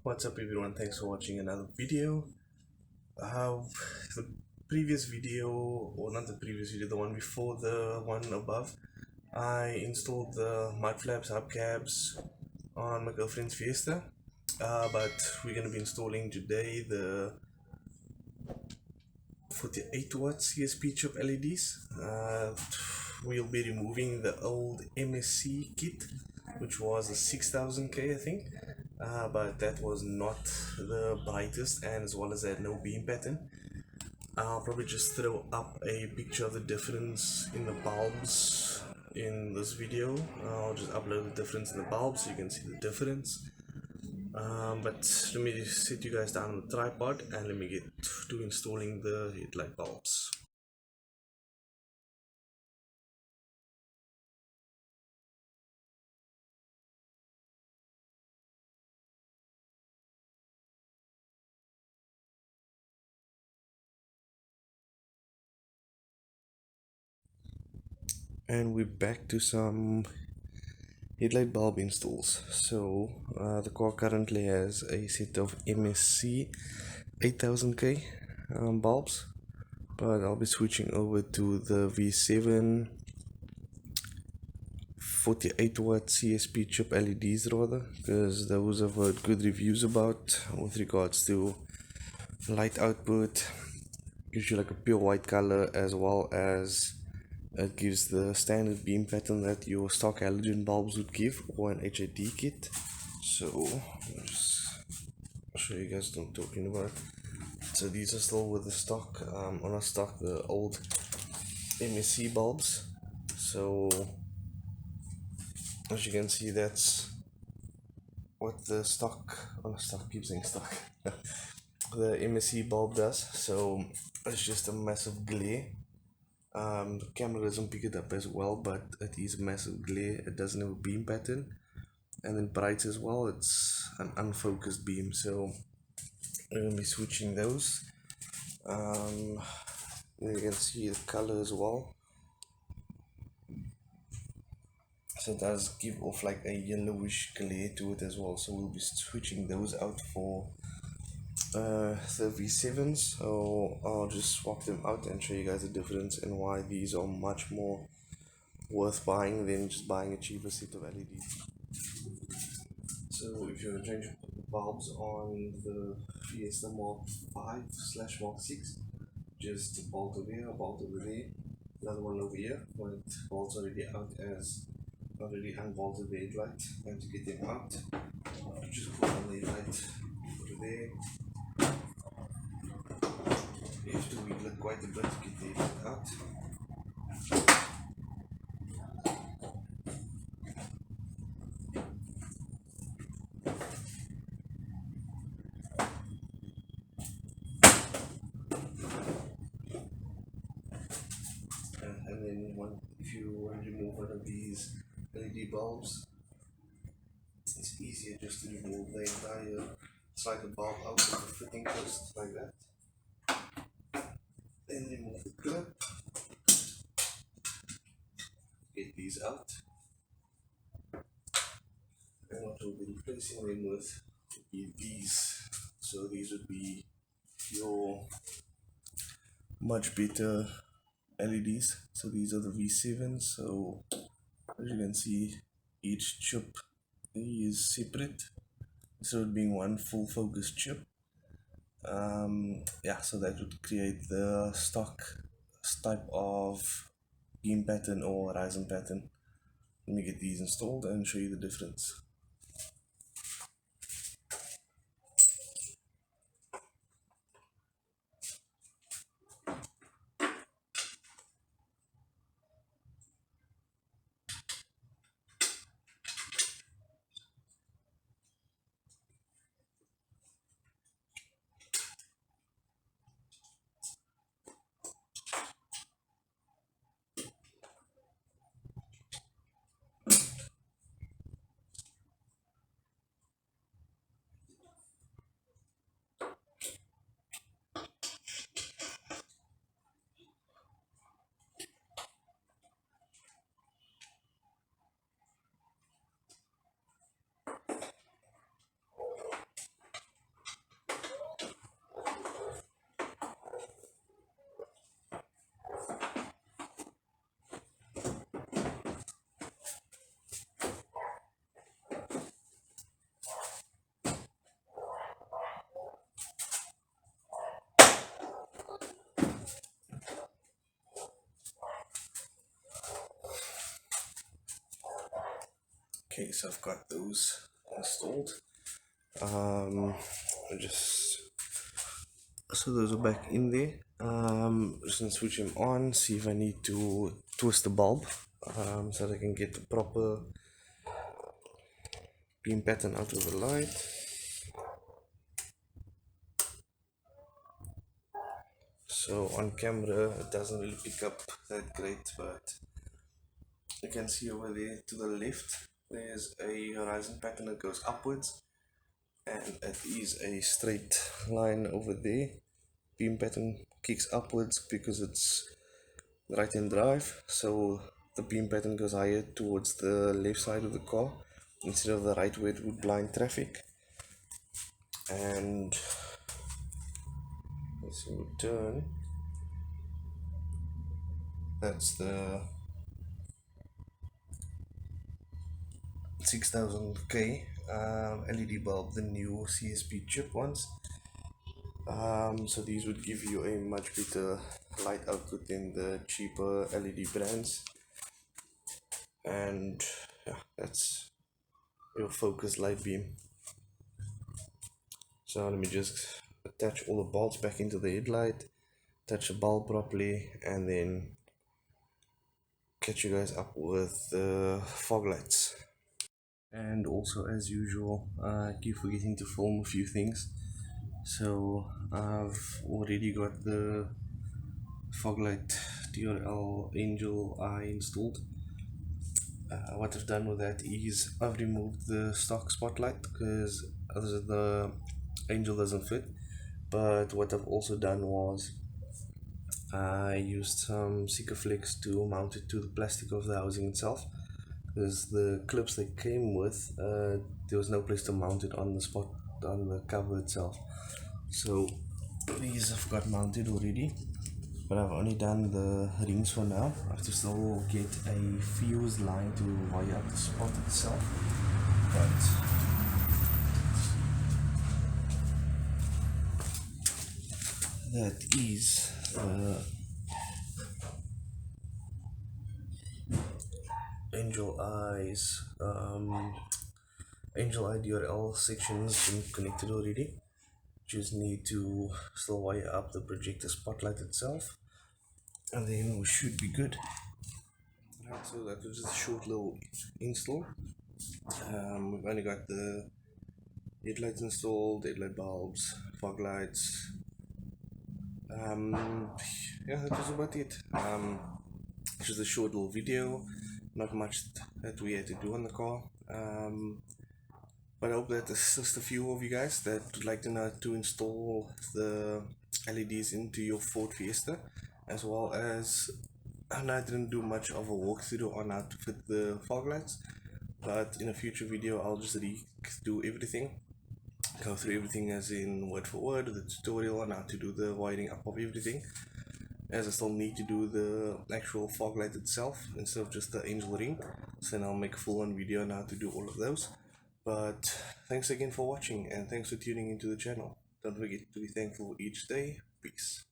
What's up everyone, thanks for watching another video. The previous video, or not the previous video, the one before the one above, I installed the mud flaps hubcaps on my girlfriend's Fiesta. But we're going to be installing today the 48 watt CSP chip LEDs. We'll be removing the old MSC kit, which was a 6000K I think, but that was not the brightest, and as well as that no beam pattern. I'll probably just throw up a picture of the difference in the bulbs in this video. I'll just upload the difference in the bulbs so you can see the difference. But let me sit you guys down on the tripod and let me get to installing the headlight bulbs. And we're back to some headlight bulb installs. So the car currently has a set of MSC 8000K bulbs, but I'll be switching over to the V7 48 watt CSP chip LEDs rather, because those I've heard good reviews about with regards to light output. Gives you like a pure white color, as well as it gives the standard beam pattern that your stock halogen bulbs would give, or an HID kit. So I'll just show you guys what I'm talking about. So these are still with the stock, on a stock, the old MSC bulbs. So as you can see, that's what the stock on a stock keeps saying stock the MSC bulb does. So it's just a massive glare. The camera doesn't pick it up as well, but it is a massive glare. It doesn't have a beam pattern, and then bright as well, it's an unfocused beam. So I'm gonna be switching those. You can see the color as well, so it does give off like a yellowish glare to it as well. So we'll be switching those out for the V7s. So I'll just swap them out and show you guys the difference and why these are much more worth buying than just buying a cheaper set of LEDs. So if you're trying to put the bulbs on the Fiesta Mark 5/Mark 6, just bolt over here, bolt over there, another one over here, but bolts already out as already unbolted the headlight. And to get them out, just put on the headlight over there. You have to wiggle it quite a bit to get the headlight out. And then if you want to remove one of these LED bulbs, it's easier just to remove the entire slide the bulb out of the fitting first, like that. Then remove the clip, get these out, and what we'll be replacing them with would be these. So these would be your much better LEDs. So these are the V7s. So as you can see, each chip is separate, so it being one full focus chip. Yeah, so that would create the stock type of beam pattern or horizon pattern. Let me get these installed and show you the difference. Okay, so I've got those installed. I just so those are back in there. Just gonna switch them on, see if I need to twist the bulb, so that I can get the proper beam pattern out of the light. So on camera it doesn't really pick up that great, but you can see over there to the left there's a horizon pattern that goes upwards, and it is a straight line over there. Beam pattern kicks upwards because it's right hand drive, so the beam pattern goes higher towards the left side of the car instead of the right where it would blind traffic. And let's see, we turn, that's the 6000K LED bulb, the new CSP chip ones. So these would give you a much better light output than the cheaper LED brands. And yeah, that's your focus light beam. So let me just attach all the bulbs back into the headlight, attach the bulb properly, and then catch you guys up with the fog lights. And also, as usual, I keep forgetting to film a few things. So I've already got the Foglight DRL Angel Eye installed. What I've done with that is I've removed the stock spotlight because the Angel doesn't fit. But what I've also done was I used some Sikaflex to mount it to the plastic of the housing itself, because the clips they came with, there was no place to mount it on the spot on the cover itself. So these I've got mounted already, but I've only done the rings for now. I have to still get a fuse line to wire up the spot itself, but that is Angel Eyes Angel Eye DRL sections been connected already. Just need to still wire up the projector spotlight itself, and then we should be good. Right, so that was just a short little install. We've only got the headlights installed, headlight bulbs, fog lights. Yeah, that was about it. Just a short little video, not much that we had to do on the car. But I hope that assists a few of you guys that would like to know how to install the LEDs into your Ford Fiesta, as well as I know I didn't do much of a walkthrough on how to fit the fog lights, but in a future video I'll just do everything, go through everything as in word for word, the tutorial on how to do the wiring up of everything, as I still need to do the actual fog light itself instead of just the angel ring. So then I'll make a full on video on how to do all of those. But thanks again for watching, and thanks for tuning into the channel. Don't forget to be thankful each day. Peace.